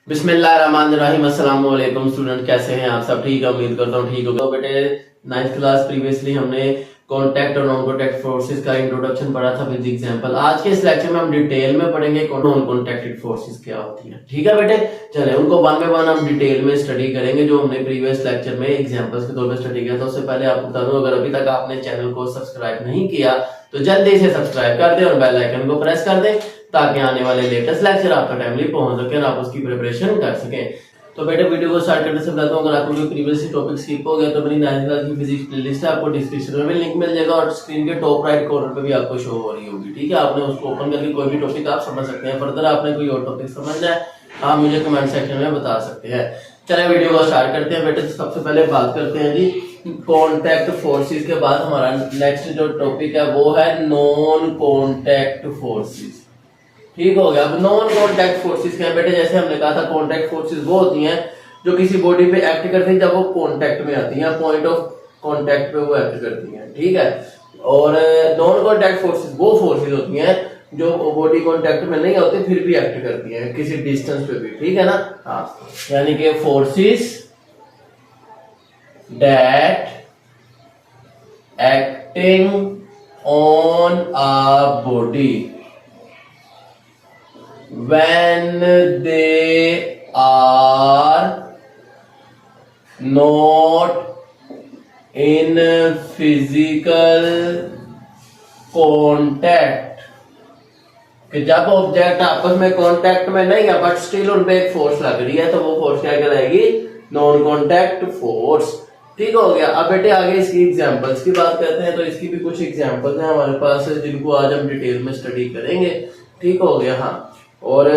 बिस्मिल्लाहिर्रहमानिर्रहीम। अस्सलाम वालेकुम स्टूडेंट, कैसे हैं आप सब? ठीक है, उम्मीद करता हूँ ठीक होगा। तो बेटे 9th क्लास प्रीवियसली हमने कॉन्टैक्ट और नॉन कॉन्टैक्ट फोर्सेस का इंट्रोडक्शन पढ़ा था विद एग्जांपल। आज के इस लेक्चर में हम डिटेल में पढ़ेंगे नॉन कॉन्टैक्टेड फोर्सेस क्या होती हैं। ठीक है बेटे, चले उनको वन बाय वन हम डिटेल में स्टडी करेंगे जो हमने प्रीवियस लेक्चर में एग्जांपल्स के तौर पर स्टडी किया था। उससे पहले आपको बता दूं, अगर अभी तक आपने चैनल को सब्सक्राइब नहीं किया तो जल्दी से सब्सक्राइब कर दें और बेल आइकन को प्रेस कर दें ताकि आने वाले लेटेस्ट लेक्चर आपका टाइमली पहुंच सके और आप उसकी प्रिपरेशन कर सकें। तो बेटे वीडियो को स्टार्ट करने से बताता हूं, अगर आपको कोई प्रीवियस टॉपिक स्किप हो गया तो अपनी 9th क्लास की फिजिक्स प्लेलिस्ट है, आपको डिस्क्रिप्शन में भी लिंक मिल जाएगा और स्क्रीन के टॉप राइट कॉर्नर पे भी आपको शो हो रही होगी। ठीक है, आपने उसको ओपन करके कोई भी टॉपिक आप समझ सकते हैं। फर्दर आपने कोई और टॉपिक समझना है आप मुझे कमेंट सेक्शन में बता सकते हैं। चलिए वीडियो को स्टार्ट करते हैं बेटे। सबसे पहले बात करते हैं जी कॉन्टैक्ट फोर्सेस के बाद हमारा नेक्स्ट जो टॉपिक है वो है नॉन कॉन्टैक्ट फोर्सेस। ठीक हो गया। अब नॉन कॉन्टैक्ट फोर्सेस क्या है बेटे? जैसे हमने कहा था कॉन्टैक्ट फोर्सेस वो होती हैं जो किसी बॉडी पे एक्ट करती हैं जब वो कॉन्टैक्ट में आती हैं, पॉइंट ऑफ कॉन्टैक्ट पे वो एक्ट करती हैं। ठीक है, और नॉन कॉन्टैक्ट फोर्सेस वो फोर्सेस होती हैं जो बॉडी कॉन्टैक्ट में नहीं होती फिर भी एक्ट करती हैं किसी डिस्टेंस पे भी। ठीक है ना? हाँ, यानी कि forces that acting on a body when they are not in physical contact, कि जब ऑब्जेक्ट आपस में कांटेक्ट में नहीं है बट स्टिल उन पे एक फोर्स लग रही है तो वो फोर्स क्या कहलाएगी? Non contact force. ठीक हो गया। अब बेटे आगे इसकी एग्जांपल्स की बात करते हैं। तो इसकी भी कुछ एग्जांपल्स हैं हमारे पास जिनको आज हम डिटेल में स्टडी करेंगे। ठीक हो गया। हाँ, और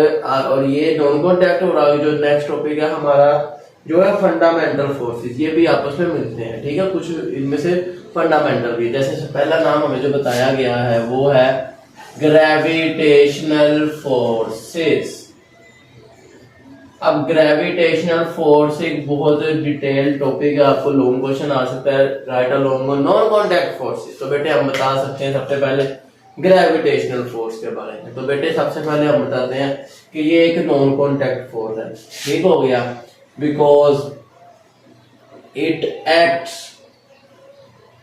ये नॉन कॉन्टैक्ट और आगे जो नेक्स्ट टॉपिक है हमारा जो है फंडामेंटल फोर्सेस, ये भी आपस में मिलते हैं। ठीक है, कुछ इनमें से फंडामेंटल भी। जैसे पहला नाम हमें जो बताया गया है वो है ग्रेविटेशनल फोर्सेस। अब ग्रेविटेशनल फोर्स एक बहुत डिटेल टॉपिक है, आपको लॉन्ग क्वेश्चन आ सकता है, right along non contact forces. तो बेटे हम बता सकते हैं सबसे पहले ग्रेविटेशनल फोर्स के बारे में। तो बेटे सबसे पहले हम बताते हैं कि ये एक नॉन कॉन्टैक्ट फोर्स है। ठीक हो गया, because it acts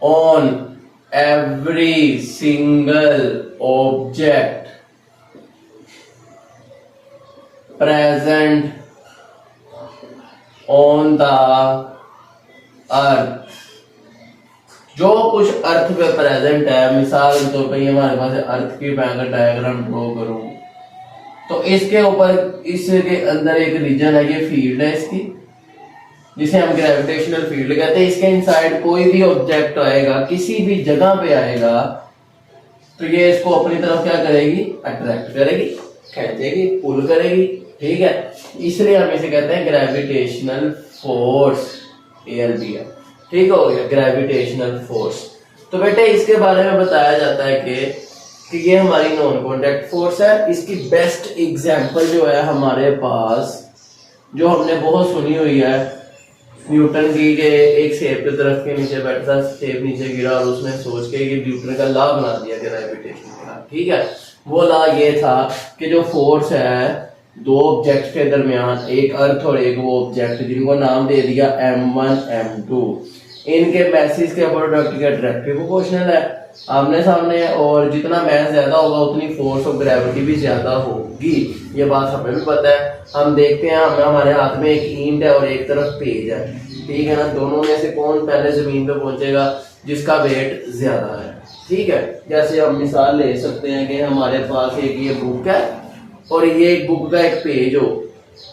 on every single object present on the earth. जो कुछ अर्थ पे प्रेजेंट है, मिसाल के तौर पे हमारे पास अर्थ की मैं अगर डायग्राम ड्रॉ करूं तो इसके ऊपर इसके अंदर एक रीजन है, ये फील्ड है इसकी, जिसे हम ग्रेविटेशनल फील्ड कहते हैं। इसके इनसाइड कोई भी ऑब्जेक्ट आएगा, किसी भी जगह पे आएगा तो ये इसको अपनी तरफ क्या करेगी? अट्रैक्ट करेगी, खींचेगी, पुल करेगी। ठीक है, इसलिए हम इसे कहते हैं ग्रेविटेशनल फोर्स, ALBF। ठीक हो गया, ग्रेविटेशनल फोर्स। तो बेटे इसके बारे में बताया जाता है कि ये हमारी नॉन कॉन्टैक्ट फोर्स है। इसकी बेस्ट एग्जांपल जो है हमारे पास, जो हमने बहुत सुनी हुई है, न्यूटन की, के एक सेब के दरख्त के नीचे बैठा था, सेब नीचे गिरा और उसने सोच के न्यूटन का लॉ बना दिया ग्रेविटेशन का। ठीक है, वो लॉ ये था कि जो फोर्स है दो ऑब्जेक्ट के दरमियान, एक अर्थ और एक वो ऑब्जेक्ट, जिनको नाम दे दिया M1 M2, इनके मैसेज के प्रोडक्ट के डायरेक्टली प्रोपोर्शनल है, आमने सामने, और जितना मैस ज्यादा होगा उतनी फोर्स ऑफ ग्रेविटी भी ज्यादा होगी। ये बात हमें भी पता है। हम देखते हैं हमारे हाथ में एक ईंट है और एक तरफ पेज है। ठीक है ना? दोनों में से कौन पहले जमीन पे पहुंचेगा? जिसका वेट ज्यादा है। ठीक है, जैसे हम मिसाल ले सकते हैं कि हमारे पास एक ये बुक है और ये एक बुक का एक पेज हो,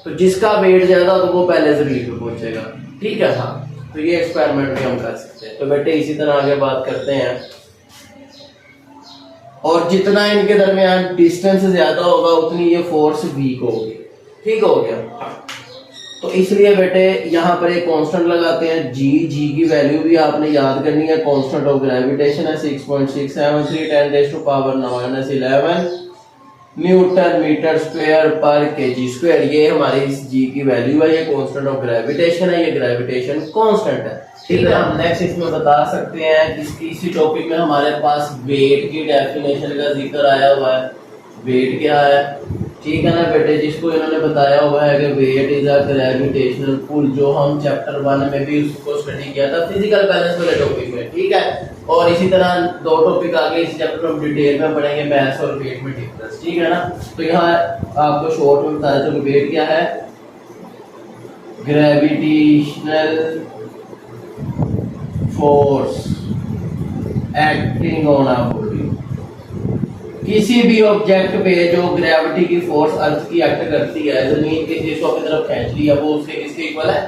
तो जिसका वेट ज्यादा हो तो वो पहले जमीन पे पहुंचेगा। ठीक है, हाँ, तो ये एक्सपेरिमेंट भी हम कर सकते हैं। तो बेटे इसी तरह आगे बात करते हैं, और जितना इनके दरमियान डिस्टेंस ज्यादा होगा उतनी ये फोर्स वीक होगी। ठीक हो गया। तो इसलिए बेटे यहाँ पर एक कांस्टेंट लगाते हैं G की वैल्यू भी आपने याद करनी है। कांस्टेंट ऑफ ग्रेविटेशन है 6.673 10⁻⁻11 न्यूटन मीटर स्क्वायर पर केजी स्क्वायर। ये हमारी इस G की वैल्यू है, ये कांस्टेंट ऑफ ग्रेविटेशन है, ये ग्रेविटेशन कांस्टेंट है। ठीक है, हम नेक्स्ट इसमें बता सकते हैं इसकी इसी टॉपिक में हमारे पास वेट की डेफिनेशन का जिक्र आया हुआ है। वेट क्या है? ठीक है ना बेटे, जिसको इन्होंने बताया हुआ है कि weight is a gravitational pull, जो हम चैप्टर 1 में भी उसको स्टडी किया था फिजिकल बैलेंस वाले टॉपिक में, ठीक है। और इसी तरह 2 टॉपिक आगे इस चैप्टर में हम डिटेल में पढ़ेंगे, मास और वेट में डिफरेंस, ठीक है ना। तो यहाँ आपको शॉर्ट में बताया तो वेट क्या है, gravitational force acting on a body. किसी भी ऑब्जेक्ट पे जो ग्रेविटी की फोर्स अर्थ की एक्ट करती है, जमीन के हिस्सों की तरफ खींच लिया, वो उसके किसके इक्वल है,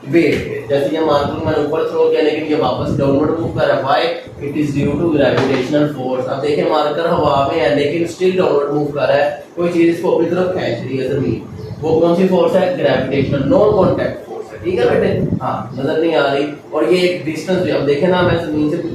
वेट पे। जैसे ये मान लो मैंने ऊपर थ्रो किया लेकिन ये वापस डाउनवर्ड मूव कर रहा है, why, it is due to gravitational force. अब देखें मार्कर हवा में है लेकिन स्टिल डाउनवर्ड मूव कर रहा है, कोई चीज इसको अपनी तरफ खींच रही है जमीन, वो कौन सी फोर्स है, ग्रेविटेशनल नॉन कांटेक्ट फोर्स है, ठीक है बेटे। हाँ नजर नहीं आ रही। और ये एक डिस्टेंस, अब देखें ना मैं जमीन से कुछ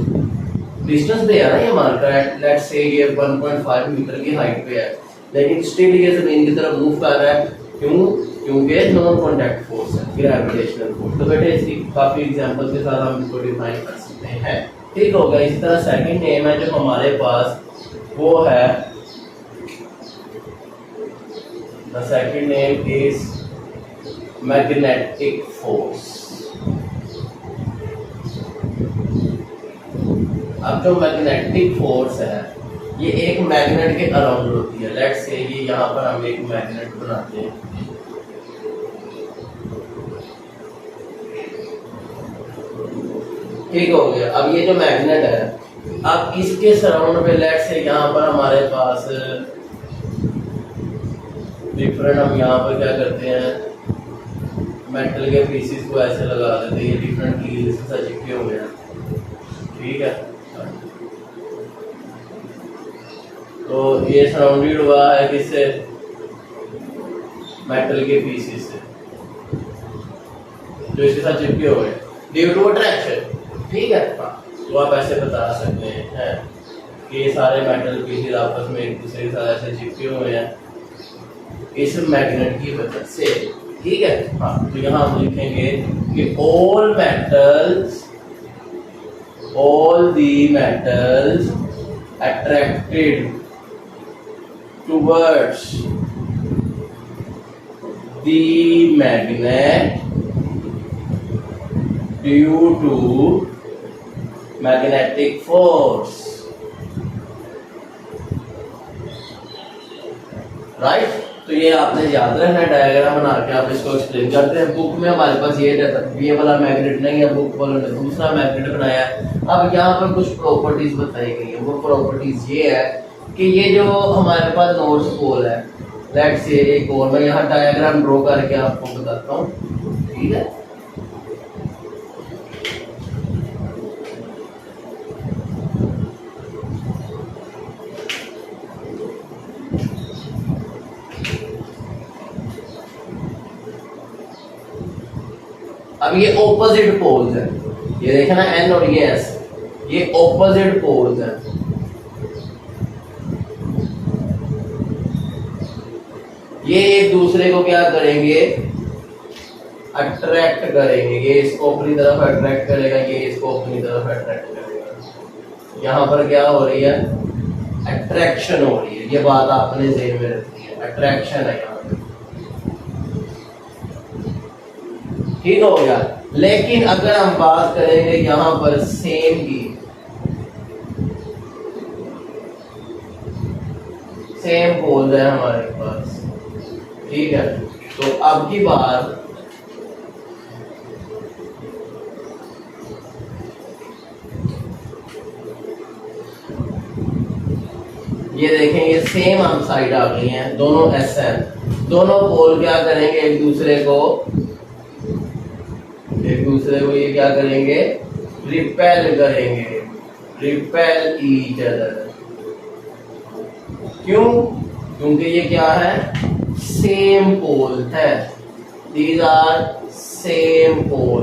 डिस्टेंस पे है ना, ये मार्कर है, लेट्स से ये 1.5 मीटर की हाइट पे है लेकिन स्टिल ये जमीन की तरफ मूव कर रहा है, क्यों, क्योंकि नॉन कांटेक्ट फोर्स है, ग्रेविटेशनल फोर्स। तो बेटे इसकी काफी एग्जांपल्स के साथ हम इसको डिफाइन कर सकते हैं, ठीक हो गया। इसी तरह सेकंड नेम है जो हमारे पास, वो है the second name is magnetic force. अब जो मैग्नेटिक फोर्स है ये एक मैग्नेट के अराउंड होती है, लेट्स से ये यहाँ पर हम एक मैग्नेट बनाते हैं, ठीक हो गया। अब ये जो मैग्नेट है, अब इसके सराउंड पे लेट्स से यहाँ पर हमारे पास डिफरेंट, हम यहाँ पर क्या करते हैं, मेटल के पीसेस को ऐसे लगा देते हैं, ये डिफरेंट कील्स के साथ चिपके हुए हैं, ठीक है। तो ये सराउंडेड हुआ है किससे, मेटल के पीसेस से जो इसके साथ चिपके हुए हैं ड्यू टू अट्रैक्शन, ठीक है। तो आप ऐसे बता सकते हैं कि ये सारे मेटल पीसेस आपस में एक दूसरे के साथ ऐसे चिपके हुए हैं इस मैग्नेट की वजह से, ठीक है। हाँ तो यहाँ हम लिखेंगे कि all the metals attracted towards the magnet due to magnetic force, right. तो ये आपने याद रखना है, डायग्राम बना के आप इसको एक्सप्लेन करते हैं। बुक में हमारे पास ये वाला मैग्नेट नहीं है, बुक वालों ने दूसरा मैग्नेट बनाया है। अब यहाँ पर कुछ प्रॉपर्टीज बताई गई है, वो प्रॉपर्टीज ये है कि ये जो हमारे पास नॉर्थ पोल है, लेट्स से एक और मैं यहाँ डायग्राम ड्रॉ करके आपको बताता हूँ, ठीक है। अब ये ऑपोजिट पोल्स है, ये देखा ना एन और ये एस, ये ऑपोजिट पोल्स है। ये एक दूसरे को क्या करेंगे, अट्रैक्ट करेंगे, ये इसको अपनी तरफ अट्रैक्ट करेगा, ये इसको अपनी तरफ अट्रैक्ट करेगा। यहाँ पर क्या हो रही है, अट्रैक्शन हो रही है, ये बात आपने ज़हन में रखनी है, अट्रैक्शन है यहाँ पे, ठीक हो गया। लेकिन अगर हम बात करेंगे यहाँ पर सेम की, सेम पोल है हमारे पास, ठीक है। तो अब की बात ये देखें, ये सेम हम साइड आ गई हैं, दोनों एस हैं, दोनों पोल क्या करेंगे, एक दूसरे को ये क्या करेंगे, रिपेल करेंगे, रिपेल ईच अदर। क्यों, क्योंकि ये क्या है, सेम पोल है, दीज आर सेम पोल।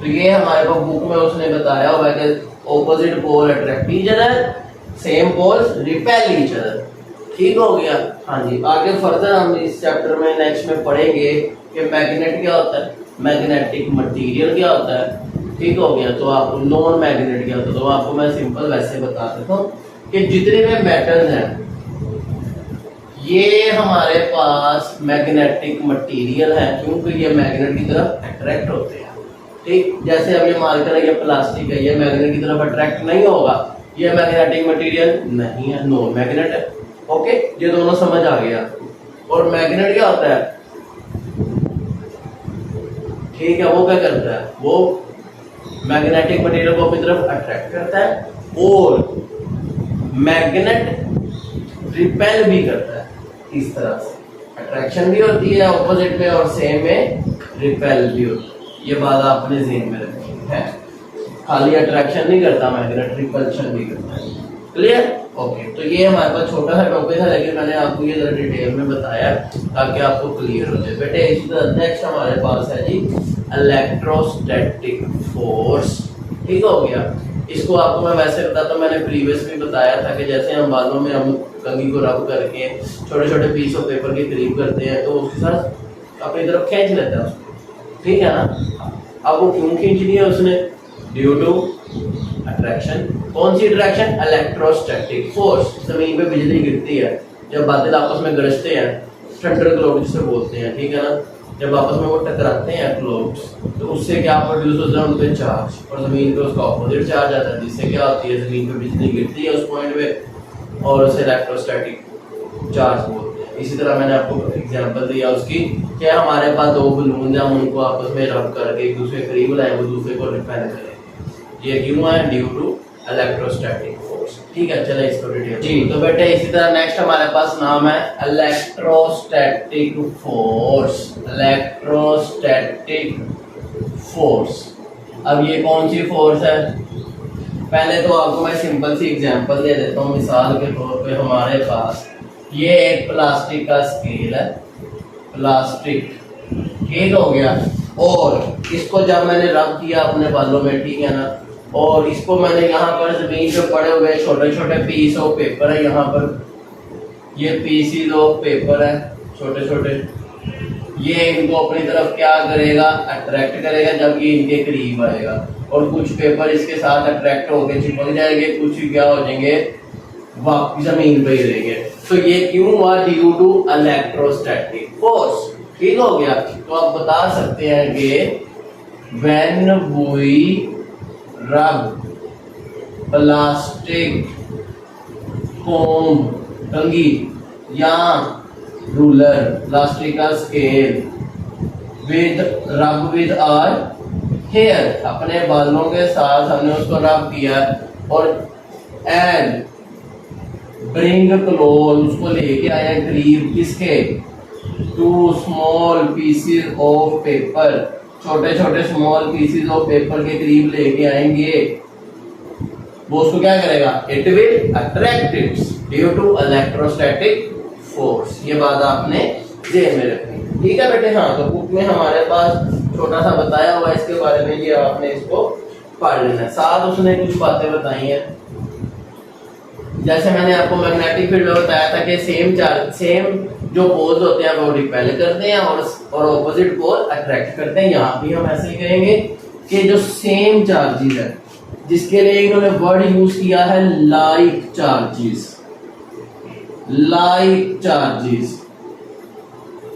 तो ये हमारे को बुक में उसने बताया हुआ है कि opposite pole attract each other, same poles repel each other, ठीक हो गया। हाँ जी, आगे फर्दर हम इस चैप्टर में नेक्स्ट में पढ़ेंगे कि मैग्नेट क्या होता है, मैग्नेटिक मटेरियल क्या होता है, ठीक हो गया। तो आपको नॉन मैग्नेट क्या होता है, तो आपको मैं सिंपल वैसे बता देता हूँ कि जितने में मेटल्स हैं ये हमारे पास मैग्नेटिक मटेरियल है, क्योंकि ये मैग्नेट की तरफ अट्रैक्ट होते हैं। ठीक, जैसे अब ये मार्कर है, ये प्लास्टिक है, ये मैग्नेट की तरफ अट्रैक्ट नहीं होगा, ये मैग्नेटिक मटेरियल नहीं है, नो मैग्नेट है। ओके, ये दोनों समझ आ गया। और मैग्नेट क्या होता है? ठीक है, वो क्या करता है? वो मैग्नेटिक मटेरियल को अपनी तरफ अट्रैक्ट करता है और मैग्नेट रिपेल भी करता है। इस तरह से अट्रैक्शन भी होती है ऑपोजिट में और सेम में रिपेल भी होती है। ये बात आपने ज़हन में रखनी है, खाली अट्रैक्शन नहीं करता मैग्नेट, रिपल्शन भी करता है। क्लियर? ओके, तो ये हमारे पास छोटा सा टॉपिक है, लेकिन मैंने आपको ये जरा डिटेल में बताया ताकि आपको क्लियर हो जाए। बेटे इसी तरह नेक्स्ट हमारे पास है जी इलेक्ट्रोस्टैटिक फोर्स। ठीक हो गया। इसको आपको मैं वैसे बताता हूँ, मैंने प्रीवियस में बताया था कि जैसे हम बालों में हम कंघी को रब करके छोटे छोटे पीस ऑफ पेपर के करीब करते हैं तो उसके साथ अपनी तरफ खींच लेता है उसको, ठीक है ना। अब वो क्यों खींच लिया उसने? Due to attraction. कौन सी अट्रैक्शन? Electrostatic force. जमीन पे बिजली गिरती है, जब बादल आपस में गरजते हैं, थंडर क्लाउड जिसे बोलते हैं, ठीक है ना, जब आपस में वो टकराते हैं क्लाउड्स, तो उससे क्या प्रोड्यूस होता है? उन पे चार्ज, और जमीन पे उसका ऑपोजिट चार्ज आता है, जिससे क्या होती है? जमीन पे बिजली गिरती है उस पॉइंट पे और उसे इलेक्ट्रोस्टैटिक चार्ज बोलते हैं। इसी तरह मैंने आपको एग्जांपल दिया उसकी, क्या हमारे पास दो बलून हैं, हम उनको आपस में रब करके एक दूसरे करीब लाए, वो दूसरे को रिपेल करेंगे। ये क्यों है? Due to electrostatic force. ठीक है, चले इसको डिटेल जी। तो बेटे इसी तरह नेक्स्ट हमारे पास नाम है इलेक्ट्रोस्टैटिक फोर्स। Electrostatic force. अब ये कौन सी फोर्स है? पहले तो आपको मैं सिंपल सी एग्जांपल दे देता हूँ। मिसाल के तौर पे हमारे पास ये एक प्लास्टिक का स्केल है, प्लास्टिक, ठीक हो गया, और इसको जब मैंने रब किया अपने बालों में, ठीक है ना, और इसको मैंने यहाँ पर जमीन पे पड़े हुए छोटे छोटे पीस ऑफ पेपर है, यहाँ पर ये पीसीज ऑफ पेपर है छोटे छोटे, ये इनको अपनी तरफ क्या करेगा? अट्रैक्ट करेगा जब ये इनके करीब आएगा, और कुछ पेपर इसके साथ अट्रैक्ट होकर चिपक जाएंगे, कुछ क्या हो जाएंगे? वापस जमीन पे ही रहेंगे। तो ये क्यों हुआ? Due to electrostatic force. ठीक हो गया। तो आप बता सकते हैं कि when we rub plastic comb, कंघी या रूलर, प्लास्टिक का scale with rub with our hair, अपने बालों के साथ हमने उसको रब किया, और एंड ब्रिंग क्लोज, उसको लेके आया करीब, किसके? To small pieces of paper, छोटे छोटे स्मॉल पीसेस ऑफ पेपर के करीब लेके आएंगे, वो उसको क्या करेगा? It will attract it due to electrostatic force. ये बात आपने ध्यान में रखनी, ठीक है बेटे। हाँ, तो बुक में हमारे पास छोटा सा बताया हुआ है इसके बारे में, ये आपने इसको पढ़ लेना है। साथ उसने कुछ बातें बताई हैं, जैसे मैंने आपको मैग्नेटिक फील्ड में बताया था कि सेम जो पोल्स होते हैं वो रिपेल करते हैं और ऑपोजिट पोल अट्रैक्ट करते हैं। यहाँ भी हम ऐसे ही कहेंगे कि जो सेम चार्जेस है, जिसके लिए इन्होंने वर्ड यूज किया है like charges, like charges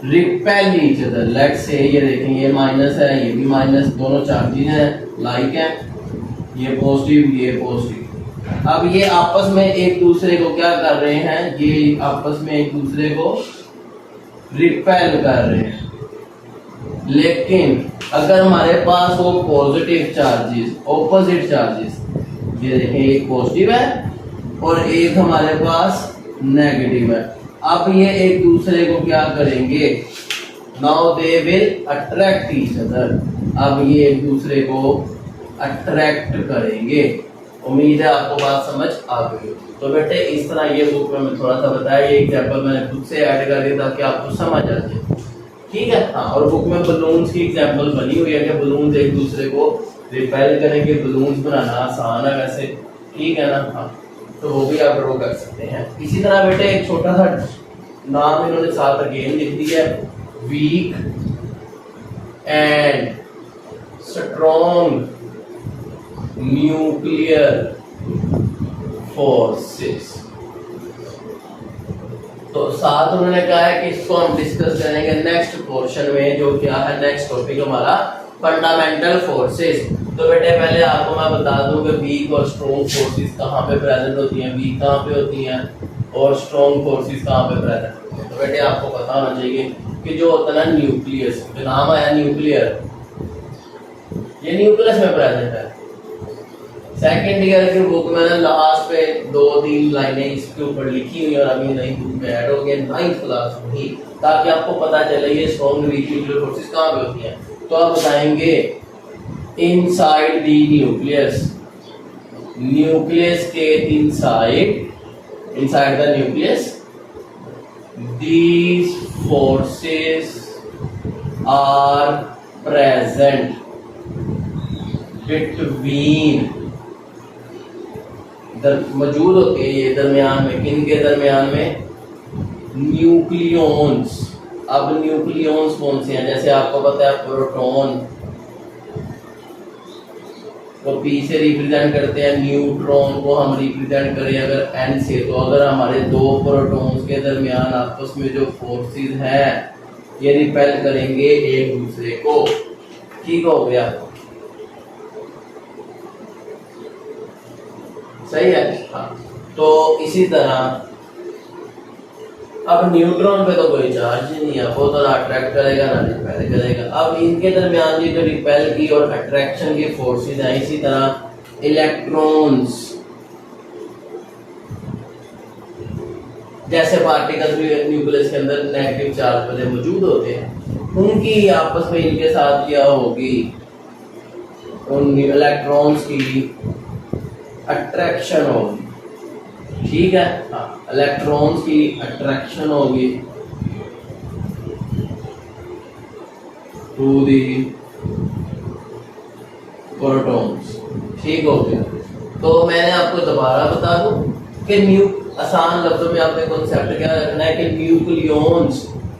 repel each other. Let's say ये देखें, ये माइनस है, ये भी माइनस, दोनों चार्जेस हैं, लाइक है, ये पॉजिटिव, ये पॉजिटिव। अब ये आपस में एक दूसरे को क्या कर रहे हैं? ये आपस में एक दूसरे को रिपेल कर रहे हैं। लेकिन अगर हमारे पास वो पॉजिटिव चार्जेस, ऑपोजिट चार्जेस, ये देखें, एक पॉजिटिव है और एक हमारे पास नेगेटिव है, अब ये एक दूसरे को क्या करेंगे? Now they will attract each other. अब ये एक दूसरे को अट्रैक्ट करेंगे। उम्मीद है आपको बात समझ आ गई। तो बेटे इस तरह ये बुक में मैं थोड़ा सा बताया, ये एग्जांपल मैंने खुद से ऐड कर दिया ताकि आपको समझ आ जाए, ठीक है। हाँ, और बुक में बलून्स की एग्जांपल बनी हुई है कि बलून्स एक दूसरे को रिपेल करेंगे। बलून्स बनाना आसान है वैसे, ठीक है ना। हाँ, तो वो भी आप ड्रॉ कर सकते हैं। इसी तरह बेटे एक छोटा सा नाम इन्होंने साथ अगेन लिख दिया है, weak and strong nuclear forces. तो साथ उन्होंने कहा है कि इसको हम डिस्कस करेंगे नेक्स्ट पोर्शन में, जो क्या है नेक्स्ट टॉपिक हमारा फंडामेंटल फोर्सेस। तो बेटे पहले आपको मैं बता दूं कि वीक और स्ट्रॉन्ग फोर्सेस कहाँ पे प्रेजेंट होती हैं, वीक कहाँ पे होती हैं और स्ट्रॉन्ग फोर्सेस कहाँ पे प्रेजेंट होती हैं। तो बेटे आपको पता होना चाहिए कि जो होता है ना न्यूक्लियस, जो नाम आया न्यूक्लियर, ये न्यूक्लियस में प्रेजेंट है। सेकेंड ईयर की बुक में ना लास्ट पे 2-3 लाइनें इसके ऊपर लिखी हुई और अभी नई बुक में ऐड हो गई 9th क्लास में ही, ताकि आपको पता चले ये स्ट्रॉन्ग वीक न्यूक्लियर फोर्सेस कहाँ पे होती हैं। तो आप बताएंगे इनसाइड द न्यूक्लियस, न्यूक्लियस के inside the nucleus these forces are present between, मौजूद होते हैं ये दरमियान में, किन के दरमियान में, न्यूक्लियॉन्स। अब न्यूक्लियॉन्स कौन से हैं, जैसे आपको पता है प्रोटॉन को P से रिप्रेजेंट करते हैं, न्यूट्रॉन को हम रिप्रेजेंट करें अगर N से, तो अगर हमारे दो प्रोटॉन्स के दरमियान आपस में जो फोर्सेस हैं ये रिपेल करेंगे एक दूसरे को। ठीक हो गया, सही है। हाँ, तो इसी तरह अब न्यूट्रॉन पे तो कोई चार्ज ही नहीं है, वो तो ना अट्रैक्ट करेगा ना रिपेल करेगा। अब इनके दरमियान ये जो रिपेल की और अट्रैक्शन की फोर्सेस हैं, इसी तरह इलेक्ट्रॉन्स जैसे पार्टिकल्स भी न्यूक्लियस के अंदर नेगेटिव चार्ज वाले मौजूद होते हैं, उनकी आपस में इनके साथ क्या होगी, उन इलेक्ट्रॉन्स की अट्रैक्शन होगी। ठीक है, हाँ, इलेक्ट्रॉन्स की अट्रैक्शन होगी टू दी प्रोटॉन्स। ठीक हो गया। तो मैंने आपको दोबारा बता दूं कि आसान लफ्जों में आपने कॉन्सेप्ट क्या रखना है कि न्यूक्लियॉन्स,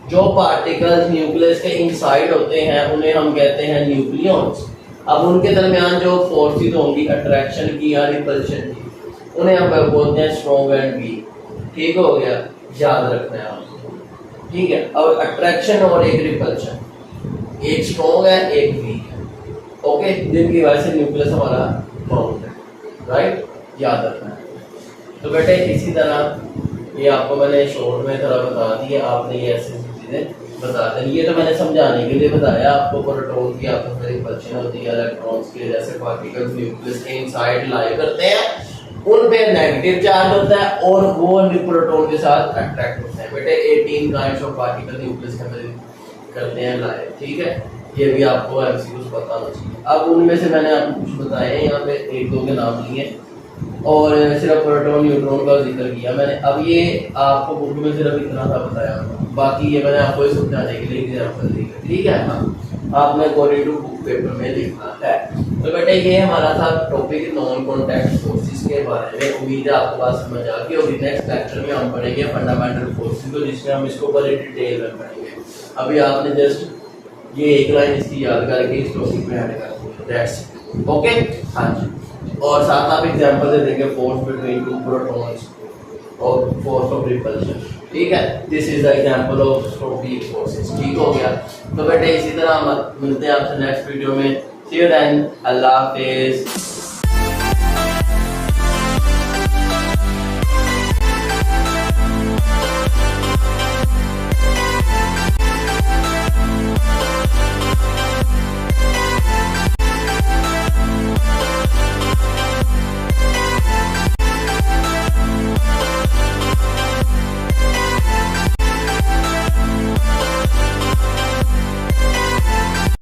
जो पार्टिकल्स न्यूक्लियस के इनसाइड होते हैं उन्हें हम कहते हैं न्यूक्लियॉन्स। अब उनके दरमियान जो फोर्सेस होंगी अट्रैक्शन की या रिपल्शन की, उन्हें हम बोलते हैं स्ट्रॉन्ग एंड वीक। ठीक हो गया, याद रखना है आपको। ठीक है, अब अट्रैक्शन और एक रिपल्शन, एक स्ट्रॉन्ग है एक वीक है, ओके, जिनकी वजह से न्यूक्लियस हमारा बाउंड है, राइट, याद रखना है। तो बेटे इसी तरह ये आपको मैंने शॉर्ट में थोड़ा बता दिया, आपने ये ऐसी चीजें बता दें। ये तो मैंने समझाने के लिए बताया आपको, प्रोटॉन की आपस में रिपल्शन होती है, इलेक्ट्रॉन्स के जैसे पार्टिकल्स न्यूक्लियस के इनसाइड लाई करते हैं, उन पे नेगेटिव चार्ज होता है और वो प्रोटॉन के साथ अट्रैक्ट होते हैं। बेटे 18 काइंड्स ऑफ पार्टिकल न्यूक्लियस के अंदर करते हैं लाए। ठीक है, ये भी आपको एमसीक्यूज पता होना चाहिए। अब उनमें से मैंने आपको कुछ बताए हैं, यहाँ पे 1-2 के नाम लिए और सिर्फ प्रोटॉन न्यूट्रॉन का जिक्र किया मैंने। अब ये आपको बुक में सिर्फ इतना था बताया, बाकी ये मैंने आपको समझाने के लिए एग्जाम्पल दी है। ठीक है, हाँ, आपने अकॉर्डिंग टू बुक पेपर में लिखना है। तो बेटे ये हमारा था टॉपिक नॉन कॉन्टैक्ट फोर्सेस के बारे में। उम्मीद है आपको बात समझ आ गई होगी। नेक्स्ट लेक्चर में हम पढ़ेंगे फंडामेंटल फोर्सेस को, जिसमें हम इसको बड़े डिटेल में पढ़ेंगे। अभी आपने जस्ट ये एक लाइन इसकी याद करके इस टॉपिक में ऐड कर दिया, दैट्स ओके। हाँ जी, और साथ आप एग्जांपल दे देंगे फोर्स बिटवीन टू प्रोटॉन्स और फोर्स ऑफ रिपल्शन। ठीक है, this is the example of स्ट्रोपिक फोर्सेस। ठीक हो गया। तो बेटे इसी तरह हम मिलते हैं आपसे नेक्स्ट वीडियो में। सी यू देन, अल्लाह हाफिज़।